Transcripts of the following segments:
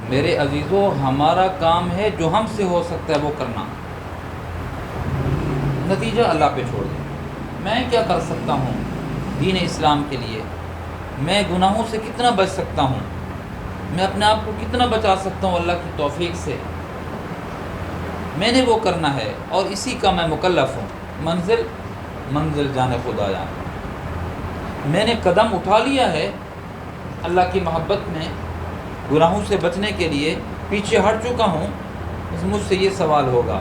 میرے عزیزوں، ہمارا کام ہے جو ہم سے ہو سکتا ہے وہ کرنا، نتیجہ اللہ پہ چھوڑ دیں۔ میں کیا کر سکتا ہوں دین اسلام کے لیے؟ میں گناہوں سے کتنا بچ سکتا ہوں؟ میں اپنے آپ کو کتنا بچا سکتا ہوں اللہ کی توفیق سے؟ میں نے وہ کرنا ہے اور اسی کا میں مکلف ہوں۔ منزل منزل جانے خدا جانے۔ میں نے قدم اٹھا لیا ہے اللہ کی محبت میں، گناہوں سے بچنے کے لیے پیچھے ہٹ چکا ہوں۔ بس مجھ سے یہ سوال ہوگا،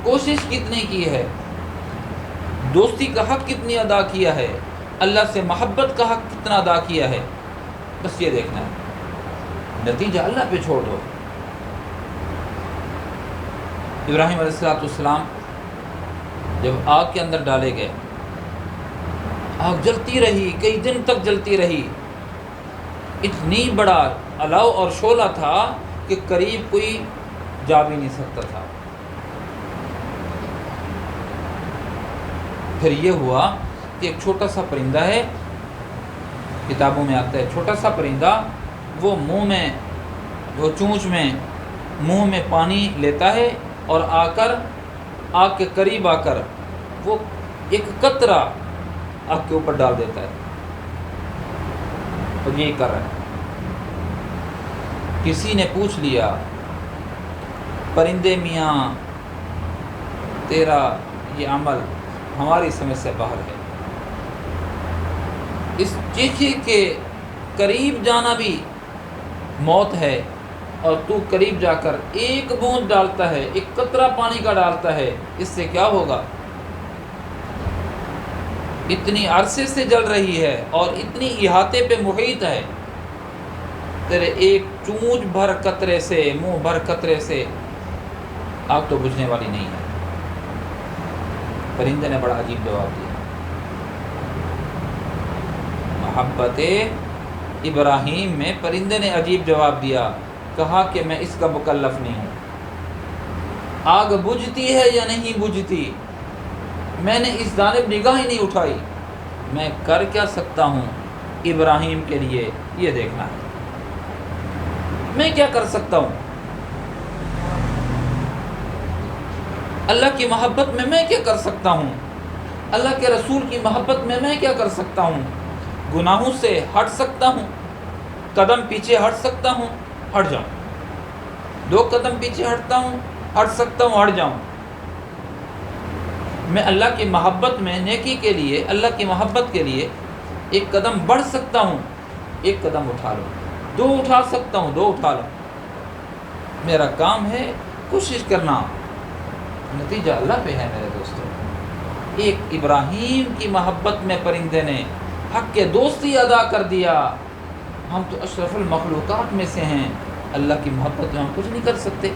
کوشش کتنی کی ہے؟ دوستی کا حق کتنی ادا کیا ہے؟ اللہ سے محبت کا حق کتنا ادا کیا ہے؟ بس یہ دیکھنا ہے، نتیجہ اللہ پہ چھوڑ دو۔ ابراہیم علیہ السلام جب آگ کے اندر ڈالے گئے، آگ جلتی رہی، کئی دن تک جلتی رہی، اتنی بڑا الاؤ اور شعلہ تھا کہ قریب کوئی جا بھی نہیں سکتا تھا۔ پھر یہ ہوا کہ ایک چھوٹا سا پرندہ ہے، کتابوں میں آتا ہے چھوٹا سا پرندہ، وہ چونچ میں منہ میں پانی لیتا ہے اور آگ کے قریب آ کر وہ ایک قطرہ آگ کے اوپر ڈال دیتا ہے، اور یہی کر رہا ہے۔ کسی نے پوچھ لیا، پرندے میاں تیرا یہ عمل ہماری سمجھ سے باہر ہے، اس چیخے کے قریب جانا بھی موت ہے، اور تو قریب جا کر ایک بوند ڈالتا ہے، ایک قطرہ پانی کا ڈالتا ہے، اس سے کیا ہوگا؟ اتنی عرصے سے جل رہی ہے اور اتنی احاطے پہ محیط ہے، تیرے ایک چونچ بھر قطرے سے، منہ بھر قطرے سے آگ تو بجھنے والی نہیں ہے۔ پرندے نے بڑا عجیب جواب دیا، محبت ابراہیم میں پرندے نے عجیب جواب دیا، کہا کہ میں اس کا مکلف نہیں ہوں۔ آگ بجھتی ہے یا نہیں بجھتی، میں نے اس جانب نگاہ ہی نہیں اٹھائی، میں کر کیا سکتا ہوں ابراہیم کے لیے یہ دیکھنا ہے۔ میں کیا کر سکتا ہوں اللہ کی محبت میں کیا کر سکتا ہوں؟ اللہ کے رسول کی محبت میں کیا کر سکتا ہوں؟ گناہوں سے ہٹ سکتا ہوں، قدم پیچھے ہٹ سکتا ہوں، ہٹ جاؤں، 2 قدم پیچھے ہٹتا ہوں، ہٹ سکتا ہوں، ہٹ جاؤں۔ میں اللہ کی محبت میں نیکی کے لیے، اللہ کی محبت کے لیے 1 قدم بڑھ سکتا ہوں، 1 قدم اٹھا لوں، 2 اٹھا سکتا ہوں، 2 اٹھا لوں۔ میرا کام ہے کوشش کرنا، نتیجہ اللہ پہ ہے میرے دوستوں۔ ایک ابراہیم کی محبت میں پرندے نے حق کے دوستی ادا کر دیا۔ ہم تو اشرف المخلوقات میں سے ہیں، اللہ کی محبت میں ہم کچھ نہیں کر سکتے۔